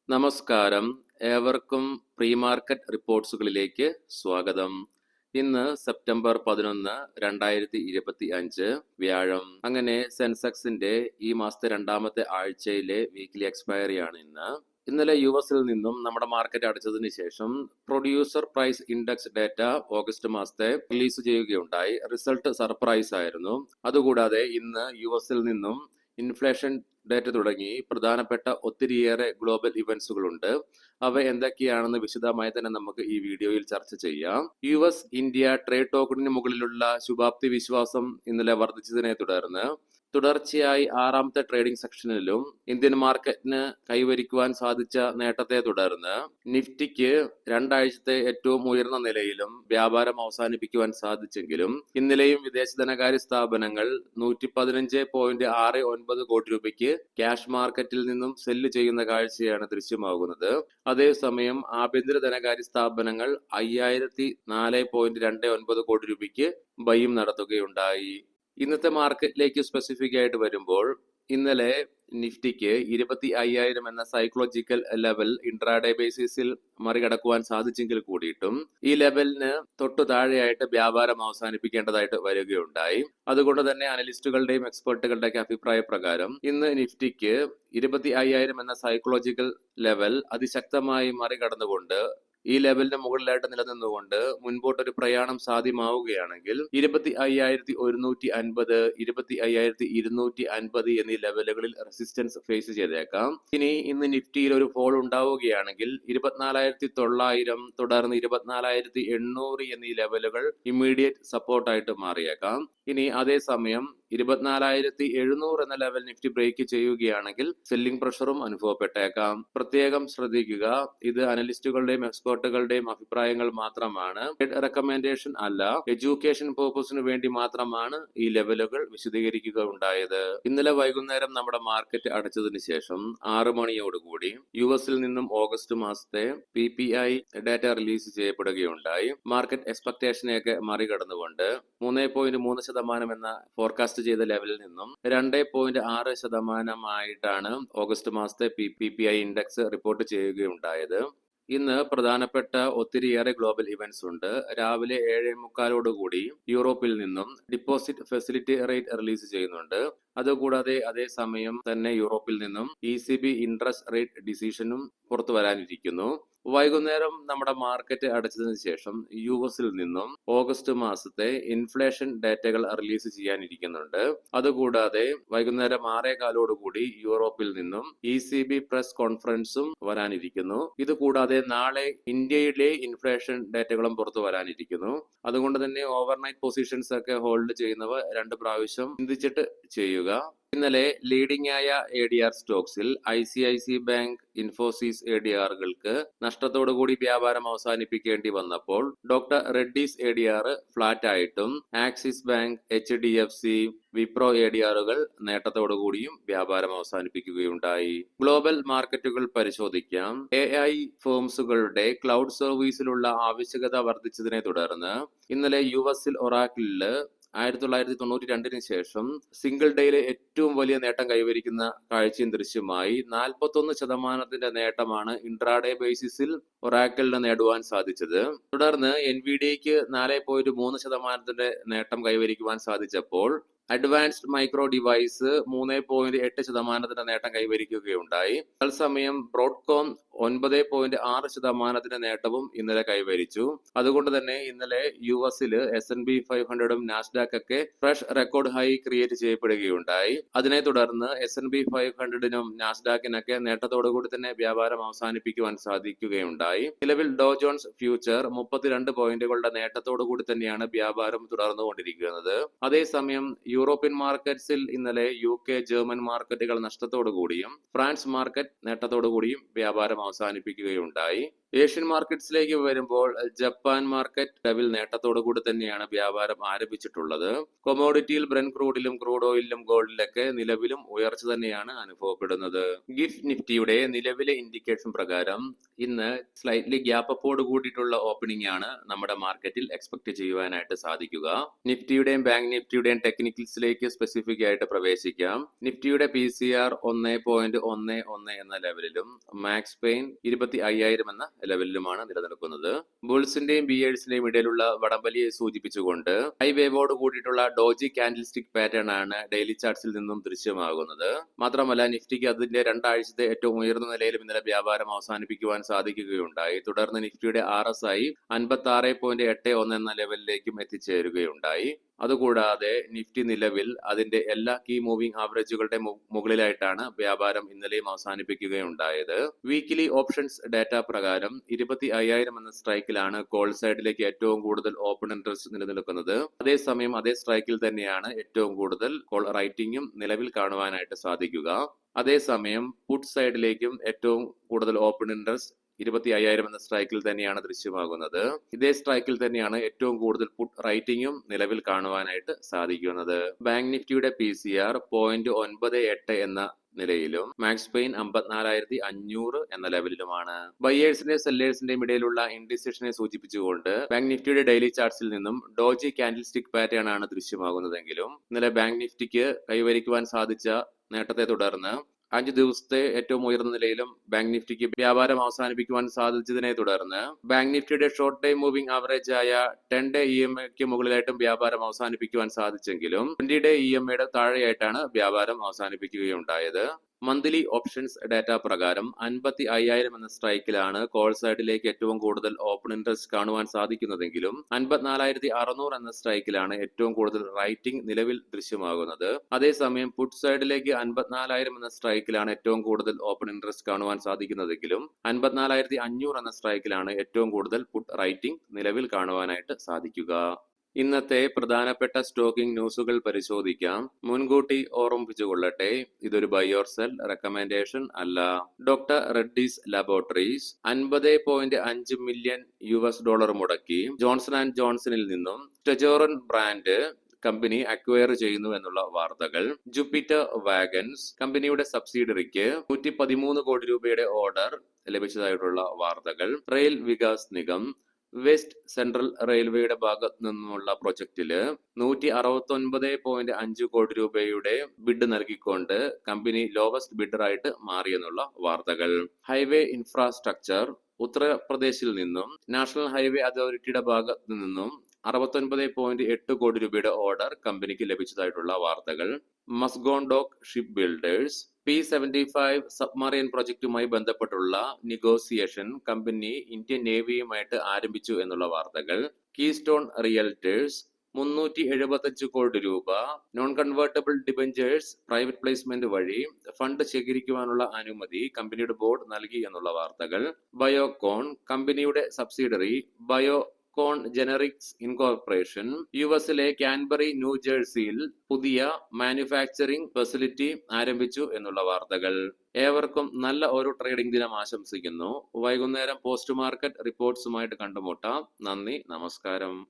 നമസ്കാരം. ഏവർക്കും pre market റിപ്പോർട്ട്സുകളിലേക്ക് സ്വാഗതം. ഇന്ന് സെപ്റ്റംബർ 11, 2025 വ്യാഴം. അങ്ങനെ സെൻസെക്സിന്റെ ഈ മാസത്തെ രണ്ടാമത്തെ ആഴ്ചയിലെ വീക്ക്ലി എക്സ്പയറി ആണ് ഇന്ന്. ഇന്നലെ യുഎസിൽ നിന്നും നമ്മുടെ മാർക്കറ്റ് അടച്ചതിന് ശേഷം producer price index data August മാസത്തെ റിലീസ് ചെയ്യുകയുണ്ടായി. റിസൾട്ട് സർപ്രൈസ് ആയിരുന്നു. അതുകൂടാതെ ഇന്ന് യുഎസിൽ നിന്നും ഇൻഫ്ലേഷൻ ഡേറ്റ തുടങ്ങി പ്രധാനപ്പെട്ട ഒത്തിരിയേറെ ഗ്ലോബൽ ഇവന്റ്സുകളുണ്ട്. അവ എന്തൊക്കെയാണെന്ന് വിശദമായി തന്നെ നമുക്ക് ഈ വീഡിയോയിൽ ചർച്ച ചെയ്യാം. യുഎസ് ഇന്ത്യ ട്രേഡ് ടോക്കണിന് മുകളിലുള്ള ശുഭാപ്തി വിശ്വാസം ഇന്നലെ വർദ്ധിച്ചതിനെ തുടർന്ന് തുടർച്ചയായി ആറാമത്തെ ട്രേഡിംഗ് സെക്ഷനിലും ഇന്ത്യൻ മാർക്കറ്റിന് കൈവരിക്കുവാൻ സാധിച്ച നേട്ടത്തെ തുടർന്ന് നിഫ്റ്റിക്ക് രണ്ടാഴ്ചത്തെ ഏറ്റവും ഉയർന്ന നിലയിലും വ്യാപാരം അവസാനിപ്പിക്കുവാൻ സാധിച്ചെങ്കിലും ഇന്നലെയും വിദേശ ധനകാര്യ സ്ഥാപനങ്ങൾ 115.69 കോടി രൂപയ്ക്ക് ക്യാഷ് മാർക്കറ്റിൽ നിന്നും സെല്ല് ചെയ്യുന്ന കാഴ്ചയാണ് ദൃശ്യമാകുന്നത്. അതേസമയം ആഭ്യന്തര ധനകാര്യ സ്ഥാപനങ്ങൾ 5004.29 കോടി രൂപയ്ക്ക് ബൈയും നടത്തുകയുണ്ടായി. ഇന്നത്തെ മാർക്കറ്റിലേക്ക് സ്പെസിഫിക് ആയിട്ട് വരുമ്പോൾ ഇന്നലെ നിഫ്റ്റിക്ക് 25,000 എന്ന സൈക്കോളജിക്കൽ ലെവൽ ഇൻട്രാഡേ ബേസിസിൽ മറികടക്കുവാൻ സാധിച്ചെങ്കിൽ കൂടിയിട്ടും ഈ ലെവലിന് തൊട്ടു താഴെയായിട്ട് വ്യാപാരം അവസാനിപ്പിക്കേണ്ടതായിട്ട് വരികയുണ്ടായി. അതുകൊണ്ട് തന്നെ അനലിസ്റ്റുകളുടെയും എക്സ്പെർട്ടുകളുടെയൊക്കെ അഭിപ്രായ പ്രകാരം ഇന്ന് നിഫ്റ്റിക്ക് 25,000 എന്ന സൈക്കോളജിക്കൽ ലെവൽ അതിശക്തമായി മറികടന്നുകൊണ്ട് ഈ ലെവലിന് മുകളിലായിട്ട് നിലനിന്നുകൊണ്ട് മുൻപോട്ടൊരു പ്രയാണം സാധ്യമാവുകയാണെങ്കിൽ 25,150, 25,250 എന്നീ ലെവലുകളിൽ റെസിസ്റ്റൻസ് ഫേസ് ചെയ്തേക്കാം. ഇന്ന് നിഫ്റ്റിയിൽ ഒരു ഫോൾ ഉണ്ടാവുകയാണെങ്കിൽ 24,900 തുടർന്ന് 24,800 എന്നീ ലെവലുകൾ ഇമ്മീഡിയറ്റ് സപ്പോർട്ടായിട്ട് മാറിയേക്കാം. അതേസമയം 24,700 എന്ന ലെവൽ നിഫ്റ്റി ബ്രേക്ക് ചെയ്യുകയാണെങ്കിൽ സെല്ലിംഗ് പ്രഷറും അനുഭവപ്പെട്ടേക്കാം. പ്രത്യേകം ശ്രദ്ധിക്കുക, ഇത് അനലിസ്റ്റുകളുടെയും എക്സ്പെർട്ടുകളുടെയും അഭിപ്രായങ്ങൾ മാത്രമാണ്, റെക്കമെൻഡേഷൻ അല്ല. എഡ്യൂക്കേഷൻ പർപ്പസിന് വേണ്ടി മാത്രമാണ് ഈ ലെവലുകൾ വിശദീകരിക്കുക ഉണ്ടായത്. ഇന്നലെ വൈകുന്നേരം നമ്മുടെ മാർക്കറ്റ് അടച്ചതിന് ശേഷം 6 മണിയോടുകൂടി യുഎസിൽ നിന്നും ഓഗസ്റ്റ് മാസത്തെ PPI ഡാറ്റ റിലീസ് ചെയ്യപ്പെടുകയുണ്ടായി. മാർക്കറ്റ് എക്സ്പെക്ടേഷനെയൊക്കെ മറികടന്നുകൊണ്ട് 3.3% എന്ന ഫോർകാസ്റ്റ് ചെയ്ത ലെവലിൽ നിന്നും 2.6% ഓഗസ്റ്റ് മാസത്തെ PPI ഇൻഡെക്സ് റിപ്പോർട്ട് ചെയ്യുകയുണ്ടായത്. ഇന്ന് പ്രധാനപ്പെട്ട ഒത്തിരിയേറെ ഗ്ലോബൽ ഇവന്റ്സ് ഉണ്ട്. രാവിലെ 7:45 യൂറോപ്പിൽ നിന്നും ഡിപ്പോസിറ്റ് ഫെസിലിറ്റി റേറ്റ് റിലീസ് ചെയ്യുന്നുണ്ട്. അതുകൂടാതെ അതേസമയം തന്നെ യൂറോപ്പിൽ നിന്നും ECB ഇൻട്രസ്റ്റ് റേറ്റ് ഡിസിഷനും പുറത്തു വരാനിരിക്കുന്നു. വൈകുന്നേരം നമ്മുടെ മാർക്കറ്റ് അടച്ചതിന് ശേഷം യുഎസിൽ നിന്നും ഓഗസ്റ്റ് മാസത്തെ ഇൻഫ്ലേഷൻ ഡാറ്റകൾ റിലീസ് ചെയ്യാനിരിക്കുന്നുണ്ട്. അതുകൂടാതെ വൈകുന്നേരം 6:15 യൂറോപ്പിൽ നിന്നും ECB പ്രസ് കോൺഫറൻസും വരാനിരിക്കുന്നു. ഇതുകൂടാതെ നാളെ ഇന്ത്യയിലെ ഇൻഫ്ലേഷൻ ഡാറ്റകളും പുറത്തു വരാനിരിക്കുന്നു. അതുകൊണ്ട് തന്നെ ഓവർനൈറ്റ് പൊസിഷൻസ് ഒക്കെ ഹോൾഡ് ചെയ്യുന്നവർ 2 പ്രാവശ്യം ചിന്തിച്ചിട്ട് ചെയ്യുക. ഇന്നലെ ലീഡിംഗ് ആയ ADR സ്റ്റോക്സിൽ ICICI ബാങ്ക്, ഇൻഫോസിസ് ADRകൾക്ക് നഷ്ടത്തോടുകൂടി വ്യാപാരം അവസാനിപ്പിക്കേണ്ടി വന്നപ്പോൾ ഡോക്ടർ റെഡ്ഡീസ് ADR ഫ്ലാറ്റ് ആയിട്ടും ആക്സിസ് ബാങ്ക്, HDFC, വിപ്രോ ADRകൾ നേട്ടത്തോടുകൂടിയും വ്യാപാരം അവസാനിപ്പിക്കുകയുണ്ടായി. ഗ്ലോബൽ മാർക്കറ്റുകൾ പരിശോധിക്കാം. AI ഫേംസുകളുടെ ക്ലൗഡ് സർവീസിലുള്ള ആവശ്യകത വർദ്ധിച്ചതിനെ തുടർന്ന് ഇന്നലെ യുഎസിൽ ഒറാക്കിളില് 1992 ശേഷം സിംഗിൾ ഡേയിലെ ഏറ്റവും വലിയ നേട്ടം കൈവരിക്കുന്ന കാഴ്ചയും ദൃശ്യമായി. 41% നേട്ടമാണ് ഇൻട്രാഡേ ബേസിസിൽ ഒറാക്കിളിന് നേടുവാൻ സാധിച്ചത്. തുടർന്ന് NVIDIAക്ക് 4.3% നേട്ടം കൈവരിക്കുവാൻ സാധിച്ചപ്പോൾ അഡ്വാൻസ്ഡ് മൈക്രോ ഡിവൈസ് 3.8% നേട്ടം കൈവരിക്കുകയുണ്ടായി. തത്സമയം ബ്രോഡ്കോം 9.6% നേട്ടവും ഇന്നലെ കൈവരിച്ചു. അതുകൊണ്ട് തന്നെ ഇന്നലെ യുഎസില് S&P 500ഉം നാസ്ഡാക്ക് ഒക്കെ ഫ്രഷ് റെക്കോർഡ് ഹൈ ക്രിയേറ്റ് ചെയ്യപ്പെടുകയുണ്ടായി. അതിനെ തുടർന്ന് S&P 500നും നാസ്ഡാക്കിനൊക്കെ നേട്ടത്തോടുകൂടി തന്നെ വ്യാപാരം അവസാനിപ്പിക്കുവാൻ സാധിക്കുകയുണ്ടായി. നിലവിൽ ഡോ ജോൺസ് ഫ്യൂച്ചർ 32 പോയിന്റുകളുടെ നേട്ടത്തോടുകൂടി തന്നെയാണ് വ്യാപാരം തുടർന്നുകൊണ്ടിരിക്കുന്നത്. അതേസമയം യൂറോപ്യൻ മാർക്കറ്റ്സിൽ ഇന്നലെ UK, ജർമ്മൻ മാർക്കറ്റുകൾ നഷ്ടത്തോടുകൂടിയും ഫ്രാൻസ് മാർക്കറ്റ് നേട്ടത്തോടുകൂടിയും വ്യാപാരം അവസാനിപ്പിക്കുകയുണ്ടായി. ഏഷ്യൻ മാർക്കറ്റ്സിലേക്ക് വരുമ്പോൾ ജപ്പാൻ മാർക്കറ്റ് ലെവൽ നേട്ടത്തോടുകൂടി തന്നെയാണ് വ്യാപാരം ആരംഭിച്ചിട്ടുള്ളത്. കൊമോഡിറ്റിയിൽ ബ്രെന്റ് ക്രൂഡിലും ക്രൂഡ് ഓയിലിലും ഗോൾഡിലൊക്കെ നിലവിലും ഉയർച്ച തന്നെയാണ് അനുഭവപ്പെടുന്നത്. ഗിഫ്റ്റ് നിഫ്റ്റിയുടെ നിലവിലെ ഇൻഡിക്കേഷൻ പ്രകാരം ഇന്ന് സ്ലൈറ്റ്ലി ഗ്യാപ്പ് അപ്പോട് കൂടിയിട്ടുള്ള ഓപ്പണിംഗ് ആണ് നമ്മുടെ മാർക്കറ്റിൽ എക്സ്പെക്ട് ചെയ്യുവാനായിട്ട് സാധിക്കുക. നിഫ്റ്റിയുടെയും ബാങ്ക് നിഫ്റ്റിയുടെയും ടെക്നിക്കൽസിലേക്ക് സ്പെസിഫിക് ആയിട്ട് പ്രവേശിക്കാം. നിഫ്റ്റിയുടെ PCR 1.11 എന്ന ലെവലിലും മാക്സ് പേ പെയിൻ 25,000 എന്ന ലെവലിലുമാണ് നിലനിൽക്കുന്നത്. ബുൾസിന്റെയും ബിയേഴ്സിന്റെയും ഇടയിലുള്ള വടംവലിയെ സൂചിപ്പിച്ചുകൊണ്ട് ഹൈ വേവോട് കൂടിയിട്ടുള്ള ഡോജി കാൻഡിൽ സ്റ്റിക് പാറ്റേൺ ആണ് ഡെയിലി ചാർട്ട്സിൽ നിന്നും ദൃശ്യമാകുന്നത്. മാത്രമല്ല നിഫ്റ്റിക്ക് അതിന്റെ രണ്ടാഴ്ചത്തെ ഏറ്റവും ഉയർന്ന നിലയിലും ഇന്നലെ വ്യാപാരം അവസാനിപ്പിക്കുവാൻ സാധിക്കുകയുണ്ടായി. തുടർന്ന് നിഫ്റ്റിയുടെ RSI 56.81 എന്ന ലെവലിലേക്കും എത്തിച്ചേരുകയുണ്ടായി. അതുകൂടാതെ നിഫ്റ്റി നിലവിൽ അതിന്റെ എല്ലാ കീ മൂവിംഗ് ആവറേജുകളുടെ മുകളിലായിട്ടാണ് വ്യാപാരം ഇന്നലെയും അവസാനിപ്പിക്കുകയുണ്ടായത്. വീക്കിലി ഓപ്ഷൻസ് ഡാറ്റ പ്രകാരം 25,000 എന്ന സ്ട്രൈക്കിലാണ് കോൾ സൈഡിലേക്ക് ഏറ്റവും കൂടുതൽ ഓപ്പൺ ഇൻട്രസ്റ്റ് നിലനിൽക്കുന്നത്. അതേസമയം അതേ സ്ട്രൈക്കിൽ തന്നെയാണ് ഏറ്റവും കൂടുതൽ കോൾ റൈറ്റിംഗും നിലവിൽ കാണുവാനായിട്ട് സാധിക്കുക. അതേസമയം പുട്ട് സൈഡിലേക്കും ഏറ്റവും കൂടുതൽ ഓപ്പൺ ഇൻട്രസ്റ്റ് 25,000 എന്ന സ്ട്രൈക്കിൽ തന്നെയാണ് ദൃശ്യമാകുന്നത്. ഇതേ സ്ട്രൈക്കിൽ തന്നെയാണ് ഏറ്റവും കൂടുതൽ പുട്ട് റൈറ്റിംഗും നിലവിൽ കാണുവാനായിട്ട് സാധിക്കുന്നത്. ബാങ്ക് നിഫ്റ്റിയുടെ PCR 0.98 എന്ന നിലയിലും മാക്സ് പെയിൻ 54,500 എന്ന ലെവലിലുമാണ്. ബയേഴ്സിന്റെയും സെല്ലേഴ്സിന്റെയും ഇടയിലുള്ള ഇൻഡിസിഷനെ സൂചിപ്പിച്ചുകൊണ്ട് ബാങ്ക് നിഫ്റ്റിയുടെ ഡെയിലി ചാർട്ട്സിൽ നിന്നും ഡോജി കാൻഡിൽ സ്റ്റിക് പാറ്റേൺ ആണ് ദൃശ്യമാകുന്നതെങ്കിലും ഇന്നലെ ബാങ്ക് നിഫ്റ്റിക്ക് കൈവരിക്കുവാൻ സാധിച്ച നേട്ടത്തെ തുടർന്ന് 5 ദിവസത്തെ ഏറ്റവും ഉയർന്ന നിലയിലും ബാങ്ക് നിഫ്റ്റിക്ക് വ്യാപാരം അവസാനിപ്പിക്കുവാൻ സാധിച്ചതിനെ തുടർന്ന് ബാങ്ക് നിഫ്റ്റിയുടെ ഷോർട്ട് ടൈം മൂവിംഗ് ആവറേജ് ആയ 10-day EMAയ്ക്ക് മുകളിലായിട്ടും വ്യാപാരം അവസാനിപ്പിക്കുവാൻ സാധിച്ചെങ്കിലും 20-day EMAയുടെ താഴെയായിട്ടാണ് വ്യാപാരം അവസാനിപ്പിക്കുകയുണ്ടായത്. മന്ത്ലി ഓപ്ഷൻസ് ഡാറ്റ പ്രകാരം 55,000 എന്ന സ്ട്രൈക്കിലാണ് കോൾ സൈഡിലേക്ക് ഏറ്റവും കൂടുതൽ ഓപ്പൺ ഇൻട്രസ്റ്റ് കാണുവാൻ സാധിക്കുന്നതെങ്കിലും 54,600 എന്ന സ്ട്രൈക്കിലാണ് ഏറ്റവും കൂടുതൽ റൈറ്റിംഗ് നിലവിൽ ദൃശ്യമാകുന്നത്. അതേസമയം പുട്ട് സൈഡിലേക്ക് 54,000 എന്ന സ്ട്രൈക്കിലാണ് ഏറ്റവും കൂടുതൽ ഓപ്പൺ ഇൻട്രസ്റ്റ് കാണുവാൻ സാധിക്കുന്നതെങ്കിലും 54,500 എന്ന സ്ട്രൈക്കിലാണ് ഏറ്റവും കൂടുതൽ പുട്ട് റൈറ്റിംഗ് നിലവിൽ കാണുവാനായിട്ട് സാധിക്കുക. ഇന്നത്തെ പ്രധാനപ്പെട്ട സ്റ്റോക്കിംഗ് ന്യൂസുകൾ പരിശോധിക്കാം. മുൻകൂട്ടി ഓർമ്മിപ്പിച്ചുകൊള്ളട്ടെ, ഇതൊരു ബൈ ഓർ സെൽ റെക്കമെൻഡേഷൻ അല്ല. ഡോക്ടർ റെഡ്ഡീസ് ലാബോറട്ടറീസ് $50.5 മില്യൺ മുടക്കി ജോൺസൺ ആൻഡ് ജോൺസണിൽ നിന്നും ടെജോറൻ ബ്രാൻഡ് കമ്പനി അക്വയർ ചെയ്യുന്നു എന്നുള്ള വാർത്തകൾ. ജൂപ്പിറ്റർ വാഗൻസ് കമ്പനിയുടെ സബ്സിഡറിക്ക് 113 കോടി രൂപയുടെ ഓർഡർ ലഭിച്ചതായിട്ടുള്ള വാർത്തകൾ. Rail Vikas Nigam west central റെയിൽവേയുടെ ഭാഗത്തു നിന്നുള്ള പ്രൊജക്ടില് 169.5 കോടി രൂപയുടെ ബിഡ് നൽകിക്കൊണ്ട് കമ്പനി ലോവസ്റ്റ് ബിഡറായിട്ട് മാറിയെന്നുള്ള വാർത്തകൾ. ഹൈവേ ഇൻഫ്രാസ്ട്രക്ചർ ഉത്തർപ്രദേശിൽ നിന്നും നാഷണൽ ഹൈവേ അതോറിറ്റിയുടെ ഭാഗത്തു നിന്നും 69.8 കോടി രൂപയുടെ ഓർഡർ കമ്പനിക്ക് ലഭിച്ചതായിട്ടുള്ള വാർത്തകൾ. മസ്ഗോണ്ടോക്ക് ഷിപ്പ് ബിൽഡേഴ്സ് P-75 സബ്മറൈൻ പ്രൊജക്ടുമായി ബന്ധപ്പെട്ടുള്ള നെഗോസിയേഷൻ കമ്പനി ഇന്ത്യൻ നേവിയുമായിട്ട് ആരംഭിച്ചു എന്നുള്ള വാർത്തകൾ. കീസ്റ്റോൺ റിയൽറ്റേഴ്സ് 375 കോടി രൂപ non convertible debentures private placement വഴി ഫണ്ട് ശേഖരിക്കുവാനുള്ള അനുമതി കമ്പനിയുടെ ബോർഡ് നൽകി എന്നുള്ള വാർത്തകൾ. ബയോകോൺ കമ്പനിയുടെ സബ്സിഡറി ബയോകോൺ ജനറിക്സ് ഇൻകോർപ്പറേഷൻ യുഎസിലെ കാൻബറി ന്യൂജേഴ്സിയിൽ പുതിയ മാനുഫാക്ചറിംഗ് ഫെസിലിറ്റി ആരംഭിച്ചു എന്നുള്ള വാർത്തകൾ. ഏവർക്കും നല്ല ഒരു ട്രേഡിംഗ് ദിനം ആശംസിക്കുന്നു. വൈകുന്നേരം പോസ്റ്റ് മാർക്കറ്റ് റിപ്പോർട്ട്സുമായിട്ട് കണ്ടുമുട്ടാം. നന്ദി, നമസ്കാരം.